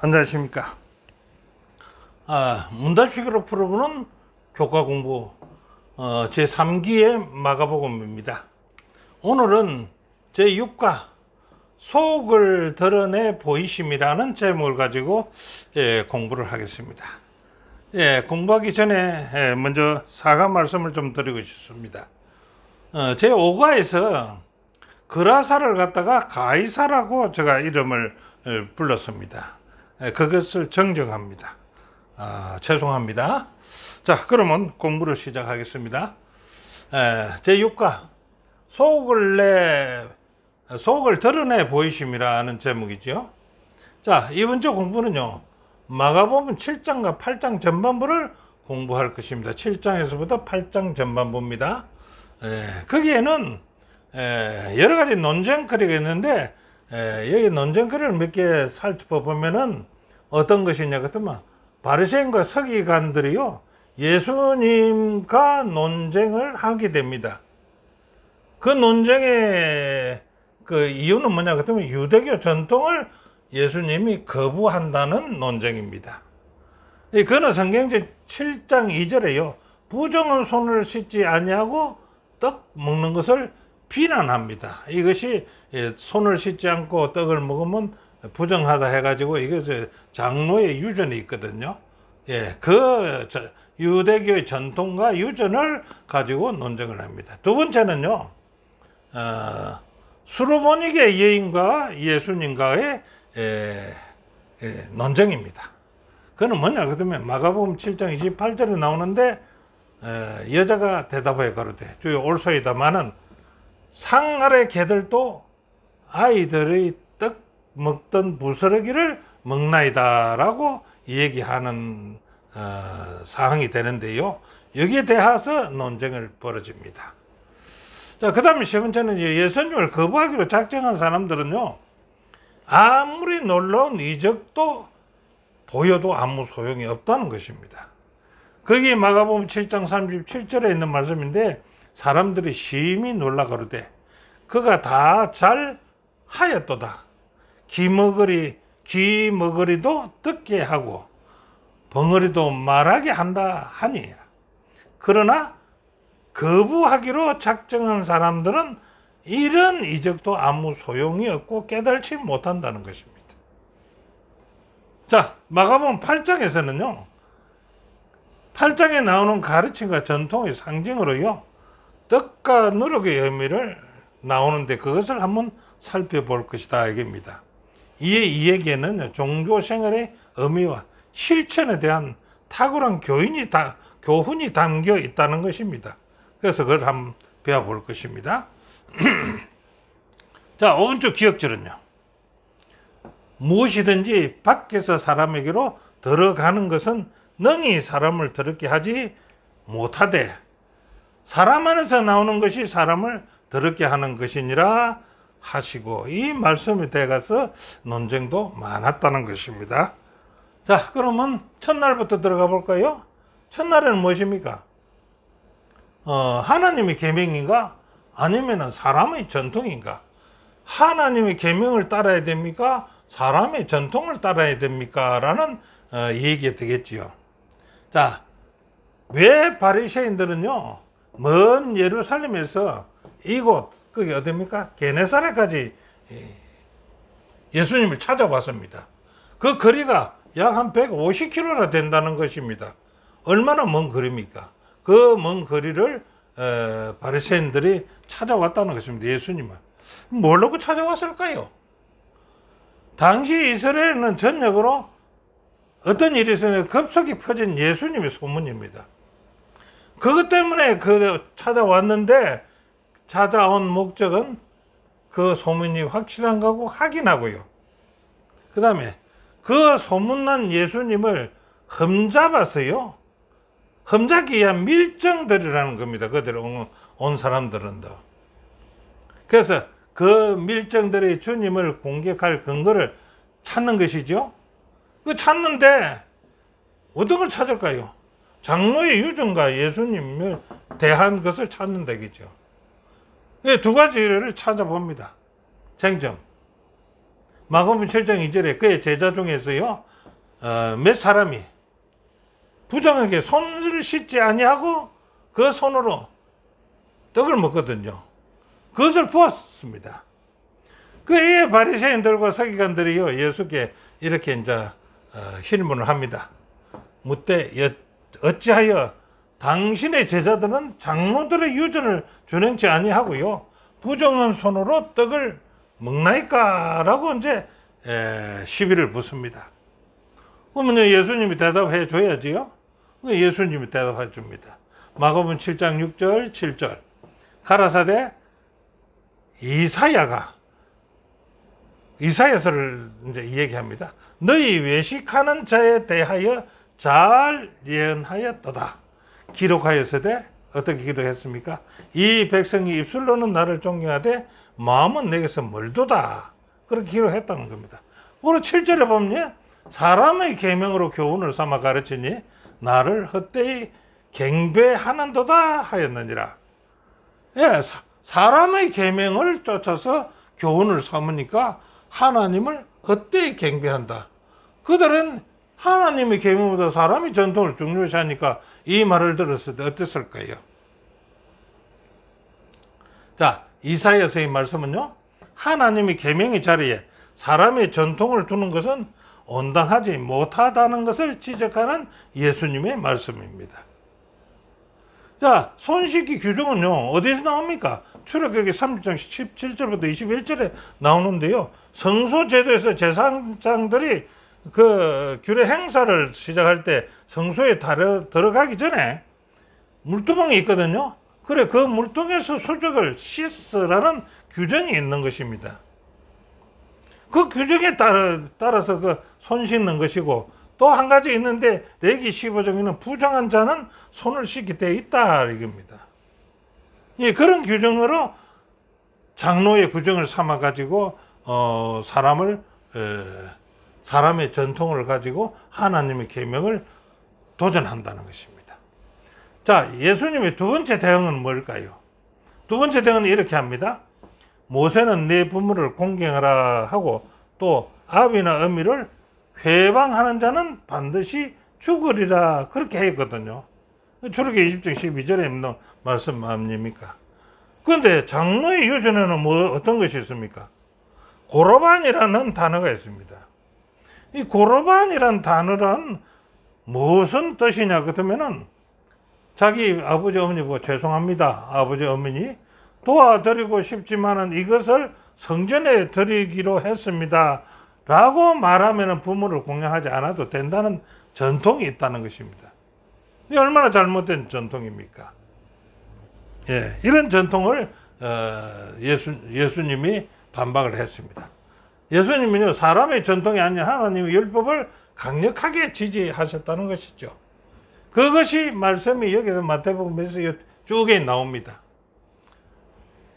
안녕하십니까. 문답식으로 풀어보는 교과 공부 제3기의 마가복음입니다. 오늘은 제6과 속을 드러내 보이심이라는 제목을 가지고 공부를 하겠습니다. 공부하기 전에 먼저 사과 말씀을 좀 드리고 싶습니다. 제5과에서 그라사를 갖다가 가이사라고 제가 이름을 불렀습니다. 그것을 정정합니다. 죄송합니다. 자, 그러면 공부를 시작하겠습니다. 제6과 속을 드러내 보이심이라는 제목이죠. 자, 이번 주 공부는요, 마가복음 7장과 8장 전반부를 공부할 것입니다. 7장에서부터 8장 전반부입니다. 거기에는 여러 가지 논쟁거리가 있는데, 여기 논쟁거리를 몇 개 살펴보면은 어떤 것이냐 그러면 바리새인과 서기관들이요, 예수님과 논쟁을 하게 됩니다. 그 논쟁의 그 이유는 뭐냐 그러면 유대교 전통을 예수님이 거부한다는 논쟁입니다. 그는 성경제 7장 2절에요, 부정한 손을 씻지 아니하고 떡 먹는 것을 비난합니다. 이것이 손을 씻지 않고 떡을 먹으면 부정하다 해가지고 이것이 장로의 유전이 있거든요. 그 유대교의 전통과 유전을 가지고 논쟁을 합니다. 두 번째는요, 수르보니게 여인과 예수님과의 논쟁입니다. 그는 뭐냐 그러면 마가복음 7장 28절에 나오는데, 여자가 대답하여 가로되 주여 올소이다마는 상 아래 개들도 아이들의 떡 먹던 부스러기를 먹나이다 라고 얘기하는 사항이 되는데요, 여기에 대해서 논쟁을 벌어집니다. 자, 그 다음에 세 번째는 예수님을 거부하기로 작정한 사람들은요, 아무리 놀라운 이적도 보여도 아무 소용이 없다는 것입니다. 거기 마가복음 7장 37절에 있는 말씀인데, 사람들이 심히 놀라 가로되 그가 다 잘 하였도다. 귀머거리도 듣게 하고 벙어리도 말하게 한다 하니. 그러나 거부하기로 작정한 사람들은 이런 이적도 아무 소용이 없고 깨달지 못한다는 것입니다. 자, 마가복음 8장에서는요, 8장에 나오는 가르침과 전통의 상징으로요, 떡과 누룩의 의미를 나오는데 그것을 한번 살펴볼 것이다 이겁니다. 이 얘기에는 종교생활의 의미와 실천에 대한 탁월한 교훈이 담겨 있다는 것입니다. 그래서 그걸 한번 배워볼 것입니다. 자, 오른쪽 기억절은요, 무엇이든지 밖에서 사람에게로 들어가는 것은 능히 사람을 더럽게 하지 못하되 사람 안에서 나오는 것이 사람을 더럽게 하는 것이니라 하시고, 이 말씀에 대해서 논쟁도 많았다는 것입니다. 자, 그러면 첫날부터 들어가 볼까요? 첫날에는 무엇입니까? 하나님의 계명인가? 아니면 사람의 전통인가? 하나님의 계명을 따라야 됩니까? 사람의 전통을 따라야 됩니까? 라는 얘기가 되겠지요. 자, 왜 바리새인들은요, 먼 예루살렘에서 이곳, 그게 어디입니까? 게네사렛까지 예수님을 찾아왔습니다. 그 거리가 약 한 150km나 된다는 것입니다. 얼마나 먼 거리입니까? 그 먼 거리를 바리새인들이 찾아왔다는 것입니다. 예수님을. 뭐라고 찾아왔을까요? 당시 이스라엘은 전역으로 어떤 일이 있었는데 급속히 퍼진 예수님의 소문입니다. 그것 때문에 찾아왔는데, 찾아온 목적은 그 소문이 확실한 거고 확인하고요, 그 다음에 그 소문난 예수님을 흠잡아서요, 흠잡기 위한 밀정들이라는 겁니다. 그대로 온 사람들은 더. 그래서 그 밀정들이 주님을 공격할 근거를 찾는 것이죠. 그 찾는데 어떤 걸 찾을까요? 장로의 유전과 예수님을 대한 것을 찾는 데겠죠. 두 가지를 찾아봅니다. 쟁점. 마가복음 7장 2절에 그의 제자 중에서요, 몇 사람이 부정하게 손을 씻지 아니하고 그 손으로 떡을 먹거든요. 그것을 보았습니다. 그의 바리새인들과 서기관들이요 예수께 이렇게 이제 질문을 합니다. 묻되 어찌하여 당신의 제자들은 장로들의 유전을 준행치 아니하고요 부정한 손으로 떡을 먹나이까라고 이제 시비를 붙습니다. 그러면 예수님이 대답해 줘야지요. 예수님이 대답해 줍니다. 마가복음 7장 6절 7절 가라사대 이사야서를 이제 얘기합니다. 너희 외식하는 자에 대하여 잘 예언하였도다. 기록하였으되 어떻게 기록했습니까? 이 백성이 입술로는 나를 존경하되 마음은 내게서 멀도다. 그렇게 기록했다는 겁니다. 그리고 7절에 보면 사람의 계명으로 교훈을 삼아 가르치니 나를 헛되이 경배하는도다 하였느니라. 예, 사람의 계명을 쫓아서 교훈을 삼으니까 하나님을 헛되이 경배한다. 그들은 하나님의 계명보다 사람의 전통을 중요시하니까 이 말을 들었을 때 어땠을까요? 자, 이사야서의 말씀은요, 하나님의 계명의 자리에 사람의 전통을 두는 것은 온당하지 못하다는 것을 지적하는 예수님의 말씀입니다. 자, 손 씻기 규정은요, 어디서 나옵니까? 출애굽기 30장 17절부터 21절에 나오는데요, 성소 제도에서 제사장들이 그 규례 행사를 시작할 때 성소에 들어가기 전에 물두멍이 있거든요. 그래, 그 물통에서 수족을 씻으라는 규정이 있는 것입니다. 그 규정에 따라서 그 손 씻는 것이고, 또 한 가지 있는데 레기 15장에는 부정한 자는 손을 씻게 되어 있다 이겁니다. 예, 그런 규정으로 장로의 규정을 삼아 가지고 사람의 전통을 가지고 하나님의 계명을 도전한다는 것입니다. 자, 예수님의 두 번째 대응은 뭘까요? 두 번째 대응은 이렇게 합니다. 모세는 네 부모를 공경하라 하고 또 아비나 어미를 회방하는 자는 반드시 죽으리라 그렇게 했거든요. 출애굽기 20장 12절에 있는 말씀 아닙니까? 그런데 장로의 유전에는 어떤 것이 있습니까? 고르반이라는 단어가 있습니다. 이 고르반이라는 단어는 무슨 뜻이냐 그러면은 자기 아버지 어머니 보고 죄송합니다. 아버지 어머니 도와드리고 싶지만은 이것을 성전에 드리기로 했습니다. 라고 말하면 부모를 공양하지 않아도 된다는 전통이 있다는 것입니다. 이게 얼마나 잘못된 전통입니까? 예, 이런 전통을 예수님이 반박을 했습니다. 예수님은요, 사람의 전통이 아닌 하나님의 율법을 강력하게 지지하셨다는 것이죠. 그것이 말씀이 여기서 마태복음에서 쭉에 나옵니다.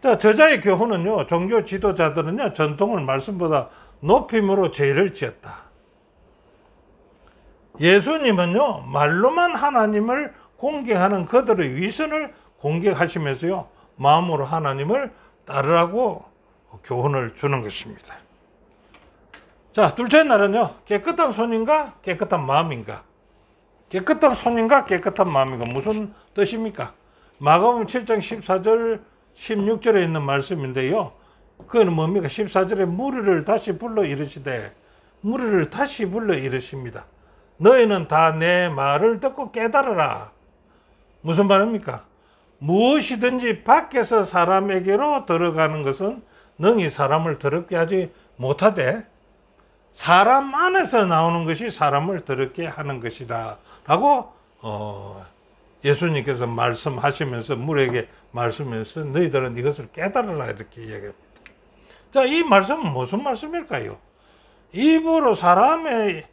자, 저자의 교훈은요, 종교 지도자들은요, 전통을 말씀보다 높임으로 죄를 지었다. 예수님은요, 말로만 하나님을 공개하는 그들의 위선을 공격하시면서요, 마음으로 하나님을 따르라고 교훈을 주는 것입니다. 자, 둘째 날은요, 깨끗한 손인가 깨끗한 마음인가? 깨끗한 손인가 깨끗한 마음인가? 무슨 뜻입니까? 마가복음 7장 14절 16절에 있는 말씀인데요, 그건 뭡니까? 14절에 무리를 다시 불러 이르시되, 무리를 다시 불러 이르십니다. 너희는 다 내 말을 듣고 깨달으라. 무슨 말입니까? 무엇이든지 밖에서 사람에게로 들어가는 것은 능히 사람을 더럽게 하지 못하되 사람 안에서 나오는 것이 사람을 더럽게 하는 것이다 라고 예수님께서 말씀하시면서 무리에게 말씀하면서 너희들은 이것을 깨달으라 이렇게 이야기합니다. 자, 이 말씀은 무슨 말씀일까요? 입으로 사람의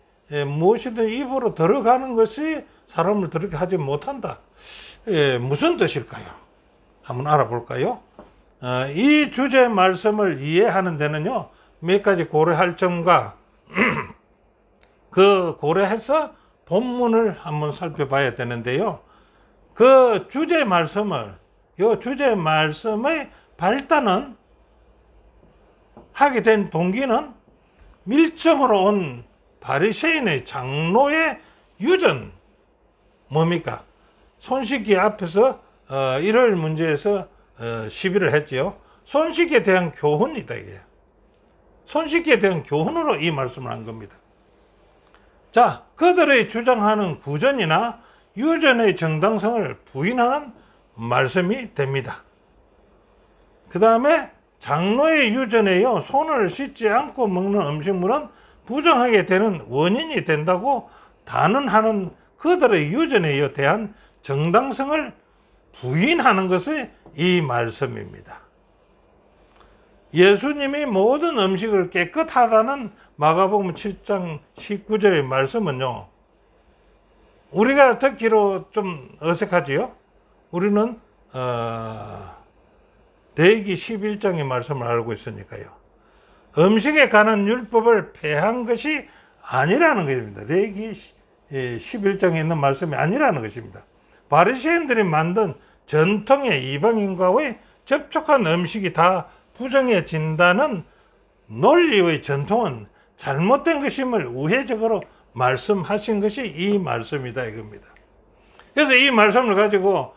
무엇이든 입으로 들어가는 것이 사람을 더럽게 하지 못한다. 무슨 뜻일까요? 한번 알아볼까요? 이 주제 말씀을 이해하는 데는요, 몇 가지 고려할 점과 그 고려해서 본문을 한번 살펴봐야 되는데요. 그 주제 말씀을, 이 주제 말씀의 발단은 하게 된 동기는 밀정으로 온 바리새인의 장로의 유전 뭡니까? 손 씻기 앞에서 이럴 문제에서 시비를 했지요. 손 씻기에 대한 교훈이다 이게. 손 씻기에 대한 교훈으로 이 말씀을 한 겁니다. 자, 그들의 주장하는 구전이나 유전의 정당성을 부인하는 말씀이 됩니다. 그 다음에 장로의 유전에요, 손을 씻지 않고 먹는 음식물은 부정하게 되는 원인이 된다고 단언하는 그들의 유전에 대한 정당성을 부인하는 것이 이 말씀입니다. 예수님이 모든 음식을 깨끗하다는 마가복음 7장 19절의 말씀은요, 우리가 듣기로 좀 어색하지요? 우리는 레위기 11장의 말씀을 알고 있으니까요. 음식에 관한 율법을 폐한 것이 아니라는 것입니다. 레위기 11장에 있는 말씀이 아니라는 것입니다. 바리새인들이 만든 전통의 이방인과의 접촉한 음식이 다 부정해진다는 논리의 전통은 잘못된 것임을 우회적으로 말씀하신 것이 이 말씀이다 이겁니다. 그래서 이 말씀을 가지고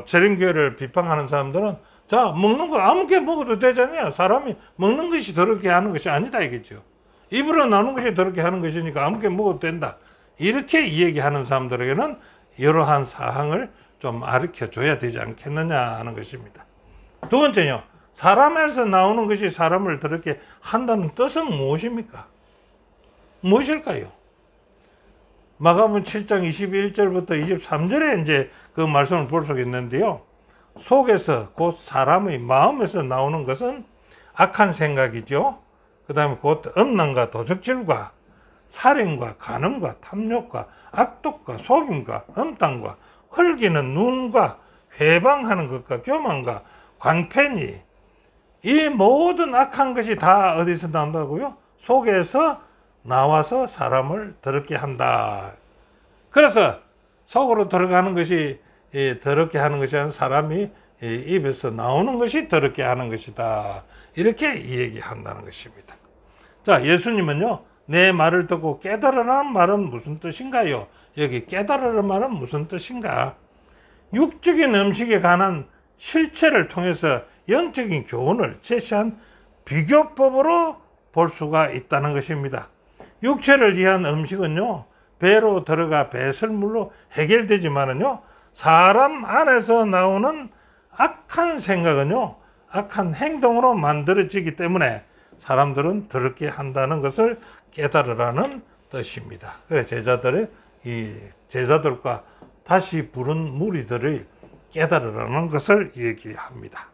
재림교회를 비판하는 사람들은 자, 먹는 거 아무렇게 먹어도 되잖아요. 사람이 먹는 것이 더럽게 하는 것이 아니다 이겠죠. 입으로 나오는 것이 더럽게 하는 것이니까 아무렇게 먹어도 된다. 이렇게 이야기하는 사람들에게는 이러한 사항을 좀 가르쳐 줘야 되지 않겠느냐 하는 것입니다. 두 번째요. 사람에서 나오는 것이 사람을 더럽게 한다는 뜻은 무엇입니까? 무엇일까요? 마가복음 7장 21절부터 23절에 이제 그 말씀을 볼 수 있는데요. 속에서 곧 사람의 마음에서 나오는 것은 악한 생각이죠. 그 다음에 곧 음란과 도적질과 살인과 간음과 탐욕과 악독과 속임과 음탕과 흘기는 눈과 회방하는 것과 교만과 광팬이 이 모든 악한 것이 다 어디서 나온다고요? 속에서 나와서 사람을 더럽게 한다. 그래서 속으로 들어가는 것이 더럽게 하는 것이 아니라 사람이 입에서 나오는 것이 더럽게 하는 것이다. 이렇게 얘기한다는 것입니다. 자, 예수님은요, 내 말을 듣고 깨달으라는 말은 무슨 뜻인가요? 여기 깨달으라는 말은 무슨 뜻인가? 육적인 음식에 관한 실체를 통해서 영적인 교훈을 제시한 비교법으로 볼 수가 있다는 것입니다. 육체를 위한 음식은요, 배로 들어가 배설물로 해결되지만은요, 사람 안에서 나오는 악한 생각은요, 악한 행동으로 만들어지기 때문에 사람들은 더럽게 한다는 것을 깨달으라는 뜻입니다. 그래서 제자들과 다시 부른 무리들을 깨달으라는 것을 얘기합니다.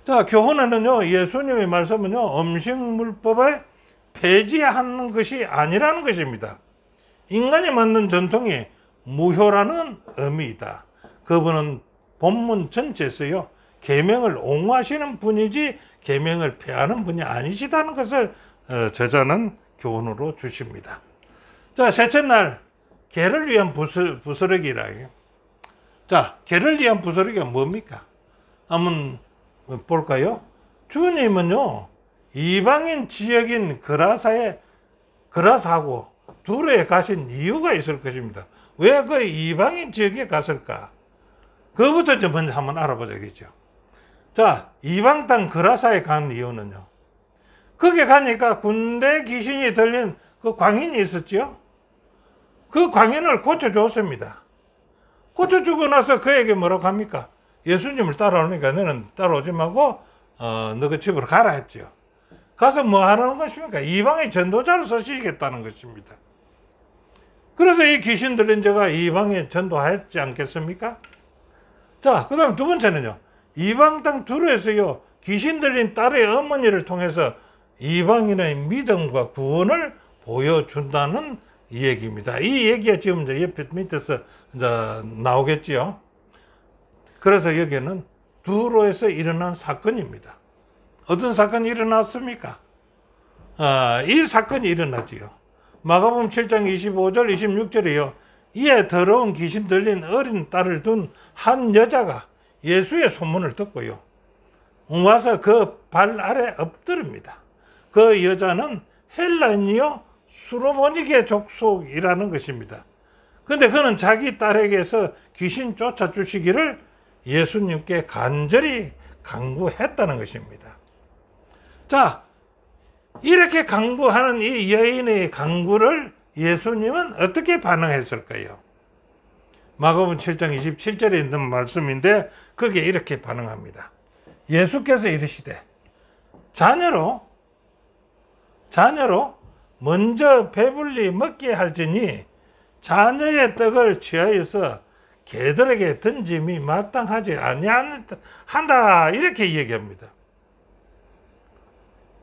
자, 교훈에는요, 예수님의 말씀은요, 음식물법을 폐지하는 것이 아니라는 것입니다. 인간이 만든 전통이 무효라는 의미이다. 그분은 본문 전체에서요, 계명을 옹호하시는 분이지 계명을 폐하는 분이 아니시다는 것을 저자는 교훈으로 주십니다. 자, 셋째 날 개를 위한 부스러기라. 자, 개를 위한 부스러기가 뭡니까? 한번 볼까요? 주님은요, 이방인 지역인 그라사하고 두로에 가신 이유가 있을 것입니다. 왜 그 이방인 지역에 갔을까? 그것부터 좀 먼저 한번 알아보자겠죠. 자, 이방 땅 그라사에 간 이유는요, 거기 가니까 군대 귀신이 들린 그 광인이 있었죠. 그 광인을 고쳐줬습니다. 고쳐주고 나서 그에게 뭐라고 합니까? 예수님을 따라오니까 너는 따라오지 말고 너 그 집으로 가라 했죠. 가서 뭐 하라는 것입니까? 이방의 전도자를 쓰시겠다는 것입니다. 그래서 이 귀신 들린 자가 이방에 전도하였지 않겠습니까? 자, 그 다음 두 번째는요, 이방 땅 두로에서요, 귀신 들린 딸의 어머니를 통해서 이방인의 믿음과 구원을 보여준다는 이 얘기입니다. 이 얘기가 지금 이제 옆에 밑에서 이제 나오겠지요. 그래서 여기는 두로에서 일어난 사건입니다. 어떤 사건이 일어났습니까? 이 사건이 일어났지요. 마가복음 7장 25절 26절에요. 이에 더러운 귀신 들린 어린 딸을 둔 한 여자가 예수의 소문을 듣고요, 와서 그 발 아래 엎드립니다. 그 여자는 헬라인이요 수로보니게 족속이라는 것입니다. 근데 그는 자기 딸에게서 귀신 쫓아주시기를 예수님께 간절히 강구했다는 것입니다. 자, 이렇게 강구하는 이 여인의 강구를 예수님은 어떻게 반응했을까요? 마가복음 7장 27절에 있는 말씀인데 거기에 이렇게 반응합니다. 예수께서 이르시되 자녀로 먼저 배불리 먹게 할지니 자녀의 떡을 취하여서 개들에게 던짐이 마땅하지 아니한다, 이렇게 얘기합니다.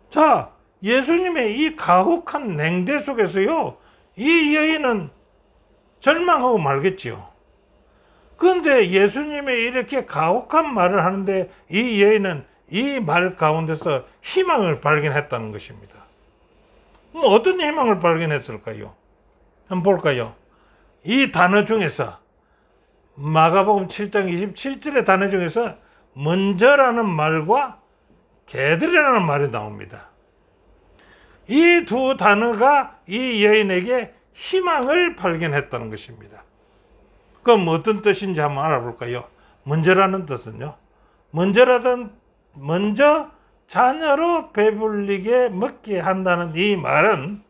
자, 예수님의 이 가혹한 냉대 속에서요, 이 여인은 절망하고 말겠지요. 그런데 예수님이 이렇게 가혹한 말을 하는데 이 여인은 이 말 가운데서 희망을 발견했다는 것입니다. 어떤 희망을 발견했을까요? 한번 볼까요? 이 단어 중에서 마가복음 7장 27절의 단어 중에서 먼저라는 말과 개들이라는 말이 나옵니다. 이 두 단어가 이 여인에게 희망을 발견했다는 것입니다. 그럼 어떤 뜻인지 한번 알아볼까요? 먼저라는 뜻은요, 먼저 자녀로 배불리게 먹게 한다는 이 말은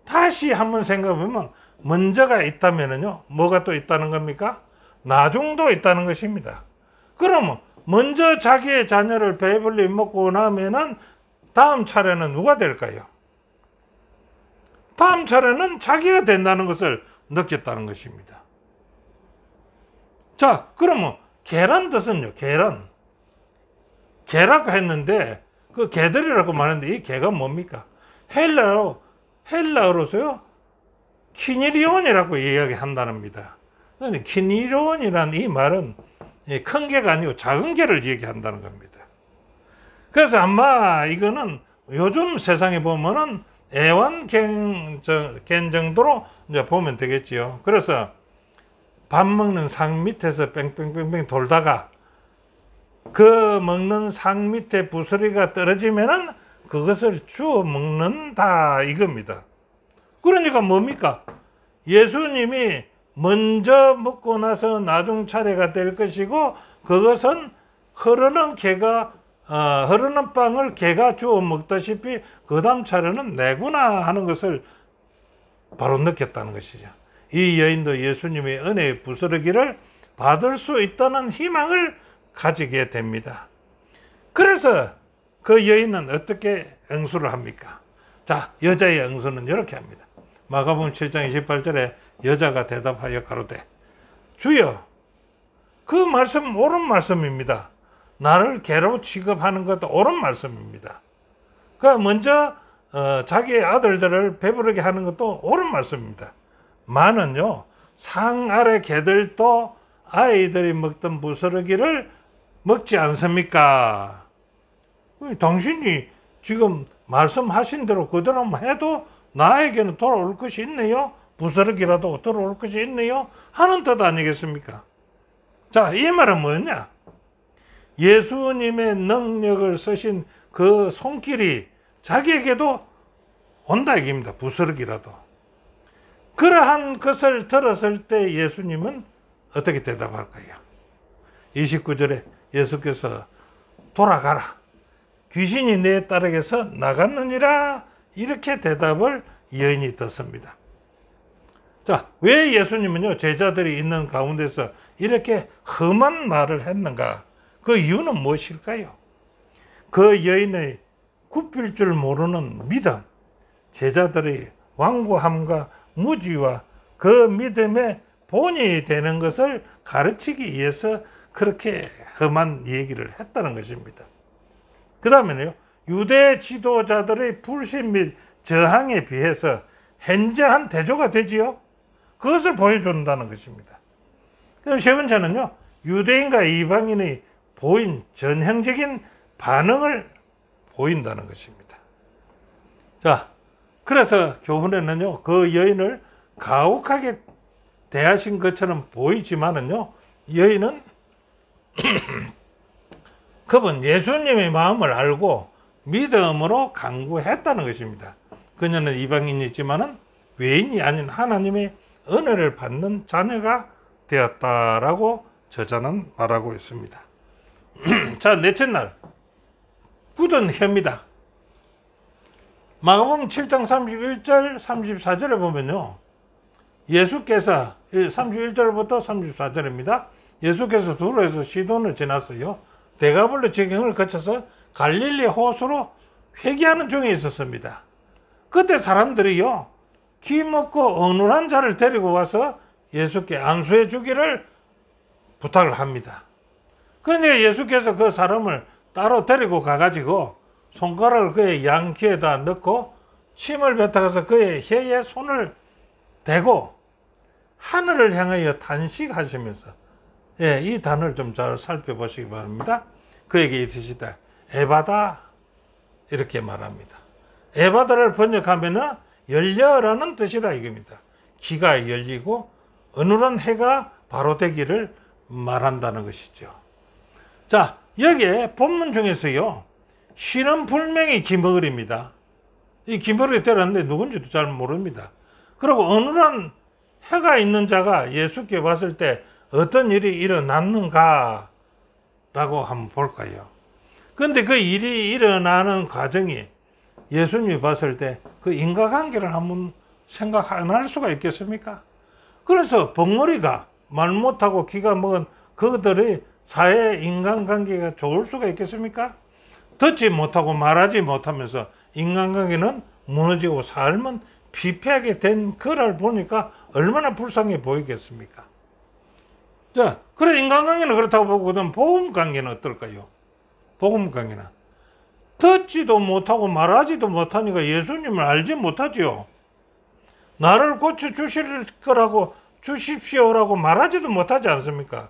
다시 한번 생각해보면 먼저가 있다면요, 뭐가 또 있다는 겁니까? 나중도 있다는 것입니다. 그러면 먼저 자기의 자녀를 배불리 먹고 나면은 다음 차례는 누가 될까요? 다음 차례는 자기가 된다는 것을 느꼈다는 것입니다. 자, 그러면 개란 뜻은요, 개라고 했는데 그 개들이라고 말했는데 이 개가 뭡니까? 헬라어로서요 키니리온이라고 이야기한답니다. 그런데 키니리온이라는 이 말은 큰 개가 아니고 작은 개를 얘기한다는 겁니다. 그래서 아마 이거는 요즘 세상에 보면은 애완견 정도로 이제 보면 되겠지요. 그래서 밥 먹는 상 밑에서 뺑뺑뺑뺑 돌다가 그 먹는 상 밑에 부스러기가 떨어지면은 그것을 주워 먹는다, 이겁니다. 그러니까 뭡니까? 예수님이 먼저 먹고 나서 나중 차례가 될 것이고 그것은 흐르는 빵을 개가 주워 먹다시피 그 다음 차례는 내구나 하는 것을 바로 느꼈다는 것이죠. 이 여인도 예수님의 은혜의 부스러기를 받을 수 있다는 희망을 가지게 됩니다. 그래서 그 여인은 어떻게 응수를 합니까? 자, 여자의 응수는 이렇게 합니다. 마가복음 7장 28절에 여자가 대답하여 가로되 주여, 그 말씀 옳은 말씀입니다. 나를 개로 취급하는 것도 옳은 말씀입니다. 그러니까 먼저 자기의 아들들을 배부르게 하는 것도 옳은 말씀입니다. 만은요, 상 아래 개들도 아이들이 먹던 부스러기를 먹지 않습니까? 당신이 지금 말씀하신 대로 그대로만 해도 나에게는 돌아올 것이 있네요. 부스러기라도 돌아올 것이 있네요. 하는 뜻 아니겠습니까? 자, 이 말은 뭐냐? 예수님의 능력을 쓰신 그 손길이 자기에게도 온다 얘기입니다. 부스러기라도. 그러한 것을 들었을 때 예수님은 어떻게 대답할까요? 29절에 예수께서 돌아가라, 귀신이 내 딸에게서 나갔느니라, 이렇게 대답을 여인이 듣습니다. 자, 왜 예수님은요 제자들이 있는 가운데서 이렇게 험한 말을 했는가? 그 이유는 무엇일까요? 그 여인의 굽힐 줄 모르는 믿음, 제자들의 완고함과 무지와 그 믿음의 본이 되는 것을 가르치기 위해서 그렇게 험한 얘기를 했다는 것입니다. 그 다음에는요, 유대 지도자들의 불신 및 저항에 비해서 현저한 대조가 되지요. 그것을 보여준다는 것입니다. 그럼 세 번째는요, 유대인과 이방인이 보인 전형적인 반응을 보인다는 것입니다. 자, 그래서 교훈에는요, 그 여인을 가혹하게 대하신 것처럼 보이지만은요, 여인은 그분 예수님의 마음을 알고 믿음으로 간구했다는 것입니다. 그녀는 이방인이지만은 외인이 아닌 하나님의 은혜를 받는 자녀가 되었다라고 저자는 말하고 있습니다. 자, 넷째 날 굳은 혀입니다. 마가복음 7장 31절 34절에 보면요, 예수께서 31절부터 34절입니다. 예수께서 두로에서 시돈을 지났어요. 데가볼로 지경을 거쳐서 갈릴리 호수로 회귀하는 중에 있었습니다. 그때 사람들이요, 기먹고 어눌한 자를 데리고 와서 예수께 안수해 주기를 부탁을 합니다. 그러니까 예수께서 그 사람을 따로 데리고 가가지고 손가락을 그의 양귀에다 넣고 침을 뱉어가서 그의 혀에 손을 대고 하늘을 향하여 단식하시면서, 이 단어를 좀 잘 살펴보시기 바랍니다. 그에게 이르시되 에바다, 이렇게 말합니다. 에바다를 번역하면은 열려라는 뜻이다 이겁니다. 귀가 열리고 어눌한 해가 바로 되기를 말한다는 것이죠. 자, 여기에 본문 중에서요, 쉬는 불명이 기머거리입니다. 이 기머거리 때렸는데 누군지도 잘 모릅니다. 그리고 어눌한 해가 있는 자가 예수께 왔을 때 어떤 일이 일어났는가 라고 한번 볼까요? 그런데 그 일이 일어나는 과정이 예수님이 봤을 때 그 인과관계를 한번 생각 안 할 수가 있겠습니까? 그래서 벙어리가 말 못하고 귀가 먹은 그들의 사회 인간관계가 좋을 수가 있겠습니까? 듣지 못하고 말하지 못하면서 인간관계는 무너지고 삶은 피폐하게 된 그를 보니까 얼마나 불쌍해 보이겠습니까? 자, 그래 인간관계는 그렇다고 보거든 복음관계는 어떨까요? 복음관계는 듣지도 못하고 말하지도 못하니까 예수님을 알지 못하지요. 나를 고쳐 주실 거라고 주십시오라고 말하지도 못하지 않습니까?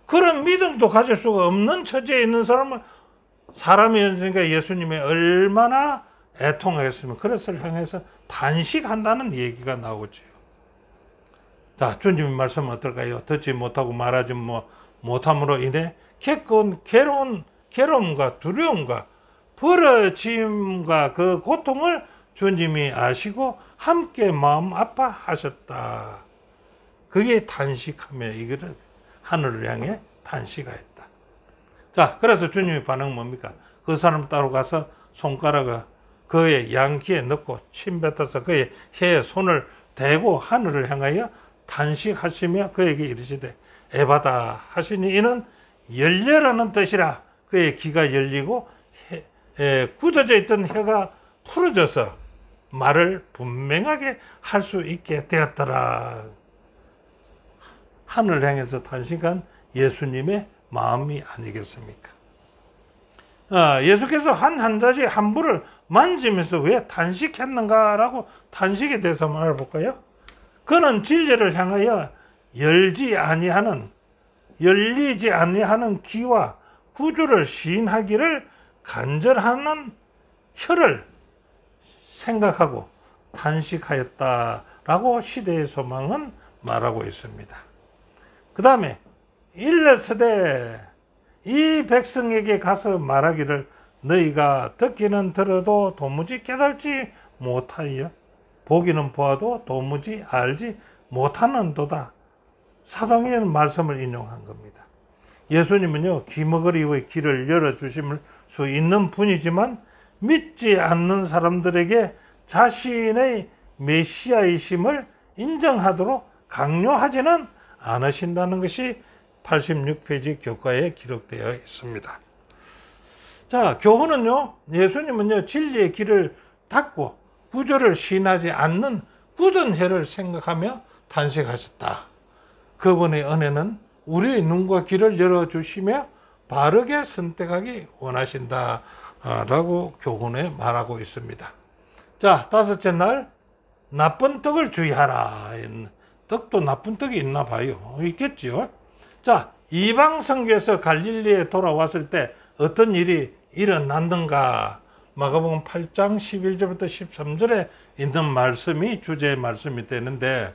그런 믿음도 가질 수가 없는 처지에 있는 사람이었으니까 예수님이 얼마나 애통하겠으면 그것을 향해서 단식한다는 얘기가 나오죠. 자, 주님의 말씀은 어떨까요? 듣지 못하고 말하지 못함으로 인해 겪은 괴로움과 두려움과 벌어짐과 그 고통을 주님이 아시고 함께 마음 아파하셨다. 그게 단식하며 이거를 하늘을 향해 단식하였다. 자, 그래서 주님의 반응은 뭡니까? 그 사람 따로 가서 손가락을 그의 양귀에 넣고 침 뱉어서 그의 혀에 손을 대고 하늘을 향하여 단식하시며 그에게 이르시되 에바다 하시니 이는 열려라는 뜻이라. 그의 귀가 열리고 굳어져 있던 혀가 풀어져서 말을 분명하게 할 수 있게 되었더라. 하늘을 향해서 단식한 예수님의 마음이 아니겠습니까? 예수께서 한 가지 함부를 만지면서 왜 단식했는가라고 단식에 대해서 말해볼까요? 그는 진리를 향하여 열리지 아니하는 귀와 구주를 시인하기를 간절하는 혀를 생각하고 단식하였다라고 시대의 소망은 말하고 있습니다. 그 다음에 일러스되 이 백성에게 가서 말하기를 너희가 듣기는 들어도 도무지 깨달지 못하여 보기는 보아도 도무지 알지 못하는도다. 사도행전 말씀을 인용한 겁니다. 예수님은요, 귀머거리의 길을 열어주실 수 있는 분이지만 믿지 않는 사람들에게 자신의 메시아이심을 인정하도록 강요하지는 않으신다는 것이 86페이지 교과에 기록되어 있습니다. 자, 교훈은요, 예수님은요, 진리의 길을 닫고 구조를 시인하지 않는 굳은 혀를 생각하며 단식하셨다. 그분의 은혜는 우리의 눈과 귀를 열어주시며 바르게 선택하기 원하신다 라고 교훈에 말하고 있습니다. 자, 다섯째 날 나쁜 떡을 주의하라. 떡도 나쁜 떡이 있나 봐요. 있겠죠. 자, 이방 선교에서 갈릴리에 돌아왔을 때 어떤 일이 일어났는가? 마가복음 8장 11절부터 13절에 있는 말씀이 주제의 말씀이 되는데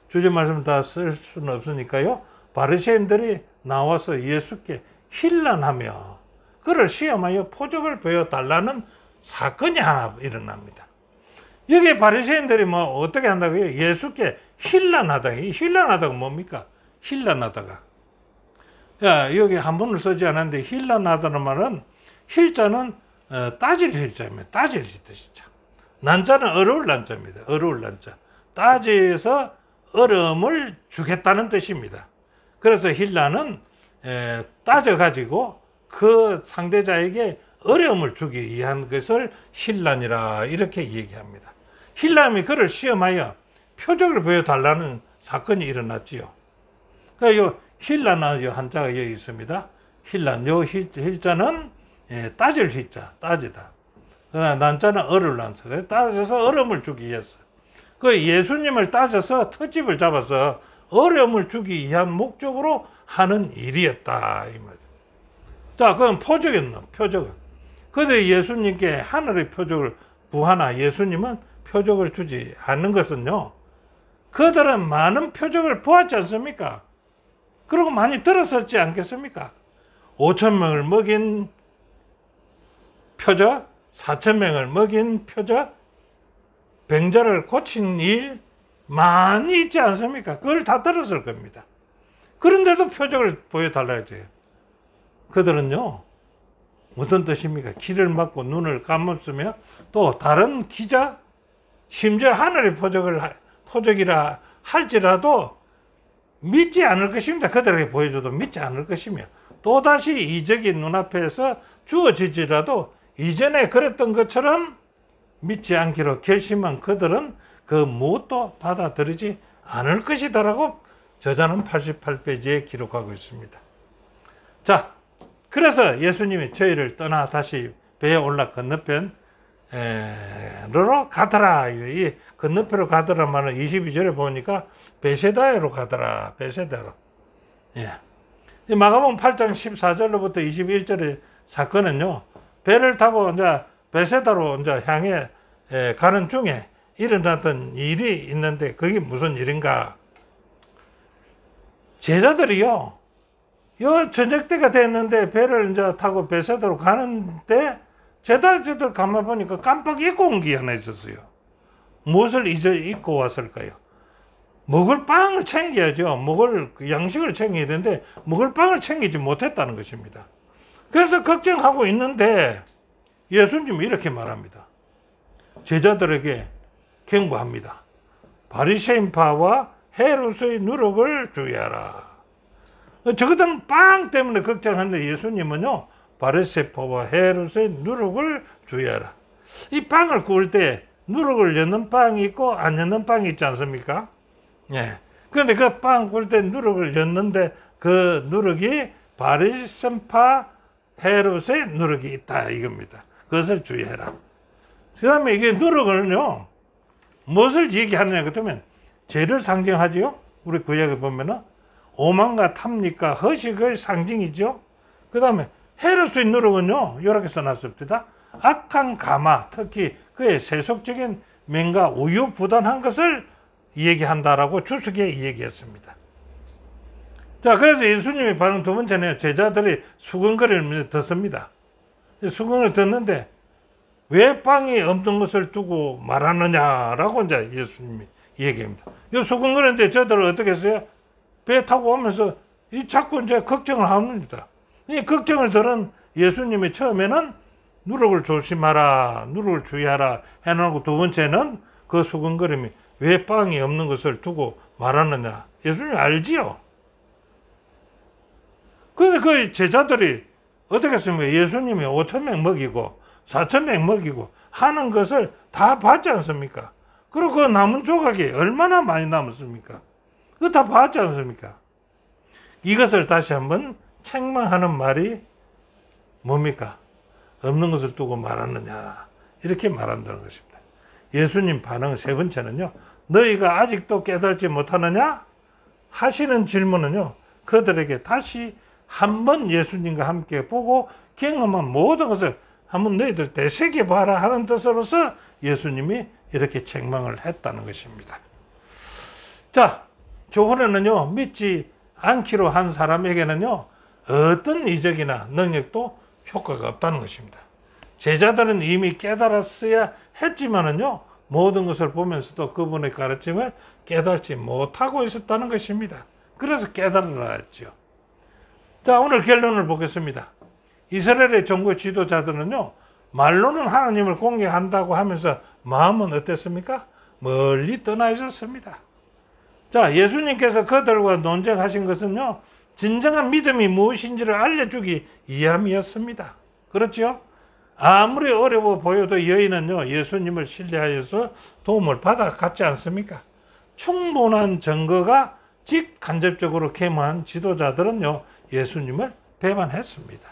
주제 말씀 다 쓸 수는 없으니까요. 바리새인들이 나와서 예수께 힐난하며 그를 시험하여 표적을 보여달라는 사건이 하나 일어납니다. 여기 바리새인들이 뭐 어떻게 한다고요? 예수께 힐난하다. 이 힐난하다가 뭡니까? 힐난하다가. 야, 여기 한문을 쓰지 않았는데 힐난하다는 말은 힐자는 따질 힐자입니다. 따질 뜻이죠. 난자는 어려울 난자입니다. 어려울 난자. 따져서 어려움을 주겠다는 뜻입니다. 그래서 힐난은 따져가지고 그 상대자에게 어려움을 주기 위한 것을 힐난이라 이렇게 얘기합니다. 힐난이 그를 시험하여 표적을 보여달라는 사건이 일어났지요. 그러니까 요 힐난은 요 한자가 여기 있습니다. 힐난, 요 힐자는 따질 힐자, 따지다. 난자는 어려울 난자. 따져서 어려움을 주기 위해서. 그 예수님을 따져서 텄집을 잡아서 어려움을 주기 위한 목적으로 하는 일이었다 이 말이죠. 자, 그건 표적이었나? 표적은. 그런데 예수님께 하늘의 표적을 부하나 예수님은 표적을 주지 않는 것은요. 그들은 많은 표적을 보았지 않습니까? 그리고 많이 들었었지 않겠습니까? 5,000명을 먹인 표적, 4,000명을 먹인 표적, 병자를 고친 일 많이 있지 않습니까? 그걸 다 들었을 겁니다. 그런데도 표적을 보여달라 했어요. 그들은요, 어떤 뜻입니까? 귀를 막고 눈을 감았으며 또 다른 기자, 심지어 하늘의 표적이라 할지라도 믿지 않을 것입니다. 그들에게 보여줘도 믿지 않을 것이며 또다시 이적인 눈앞에서 주어지지라도 이전에 그랬던 것처럼 믿지 않기로 결심한 그들은 그 무엇도 받아들이지 않을 것이다라고 저자는 88페이지에 기록하고 있습니다. 자, 그래서 예수님이 저희를 떠나 다시 배에 올라 건너편으로 가더라. 이 건너편으로 가더라 말은 22절에 보니까 베세다로 가더라. 베세다로. 예. 마가복음 8장 14절로부터 21절의 사건은요. 배를 타고 이제 베세다로 이제 향해 가는 중에 일어났던 일이 있는데 그게 무슨 일인가? 제자들이요. 요 저녁 때가 됐는데 배를 이제 타고 베세다로 가는데 제자들 가만 보니까 깜빡 잊고 온 게 하나 있었어요. 무엇을 잊고 왔을까요? 먹을 빵을 챙겨야죠. 먹을 양식을 챙겨야 되는데 먹을 빵을 챙기지 못했다는 것입니다. 그래서 걱정하고 있는데 예수님이 이렇게 말합니다. 제자들에게 경고합니다. 바리새인파와 헤롯의 누룩을 주의하라. 저것은 빵 때문에 걱정하는데 예수님은요. 바리새인파와 헤롯의 누룩을 주의하라. 이 빵을 구울 때 누룩을 넣는 빵이 있고 안 넣는 빵이 있지 않습니까? 예. 그런데 그 빵 구울 때 누룩을 넣는데 그 누룩이 바리새인파 헤롯의 누룩이 있다 이겁니다. 그것을 주의해라. 그 다음에 이게 누룩을요. 무엇을 얘기하느냐 그러면 죄를 상징하지요. 우리 구약에 보면은 오만과 탐닉과 허식의 상징이죠. 그 다음에 헤롯의 누룩은요. 이렇게 써놨습니다. 악한 가마, 특히 그의 세속적인 맹과 우유부단한 것을 얘기한다라고 주석에 얘기했습니다. 자, 그래서 예수님의 반응 두 번째는 제자들이 수근거리를 듣습니다. 수근을 듣는데 왜 빵이 없는 것을 두고 말하느냐라고 이제 예수님이 얘기합니다. 이 수근거리는데 저들은 어떻게 했어요? 배 타고 오면서 자꾸 이제 걱정을 합니다. 이 걱정을 들은 예수님이 처음에는 누룩을 조심하라, 누룩을 주의하라 해놓고 두 번째는 그 수근거림이 왜 빵이 없는 것을 두고 말하느냐. 예수님이 알지요. 그런데 그 제자들이 어떻게 했습니까? 예수님이 5,000명 먹이고 4,000명 먹이고 하는 것을 다 봤지 않습니까? 그리고 그 남은 조각이 얼마나 많이 남았습니까? 그거 다 봤지 않습니까? 이것을 다시 한번 책망하는 말이 뭡니까? 없는 것을 두고 말하느냐 이렇게 말한다는 것입니다. 예수님 반응 세 번째는요. 너희가 아직도 깨달지 못하느냐? 하시는 질문은요. 그들에게 다시 한번 예수님과 함께 보고 경험한 모든 것을 한번 너희들 되새겨봐라 하는 뜻으로서 예수님이 이렇게 책망을 했다는 것입니다. 자, 교훈에는요. 믿지 않기로 한 사람에게는요. 어떤 이적이나 능력도 효과가 없다는 것입니다. 제자들은 이미 깨달았어야 했지만은요. 모든 것을 보면서도 그분의 가르침을 깨닫지 못하고 있었다는 것입니다. 그래서 깨달으라 했죠. 자, 오늘 결론을 보겠습니다. 이스라엘의 종교 지도자들은요, 말로는 하나님을 공개한다고 하면서 마음은 어땠습니까? 멀리 떠나 있었습니다. 자, 예수님께서 그들과 논쟁하신 것은요, 진정한 믿음이 무엇인지를 알려주기 위함이었습니다. 그렇죠? 아무리 어려워 보여도 여인은요, 예수님을 신뢰하여서 도움을 받아갔지 않습니까? 충분한 증거가 직간접적으로 계모한 지도자들은요, 예수님을 배반했습니다.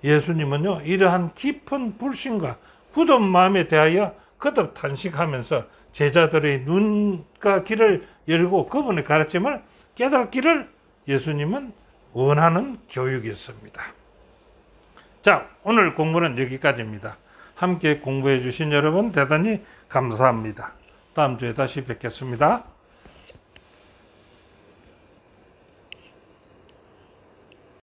예수님은요, 이러한 깊은 불신과 굳은 마음에 대하여 거듭 탄식하면서 제자들의 눈과 귀를 열고 그분의 가르침을 깨닫기를 예수님은 원하는 교육이었습니다. 자, 오늘 공부는 여기까지입니다. 함께 공부해 주신 여러분 대단히 감사합니다. 다음 주에 다시 뵙겠습니다.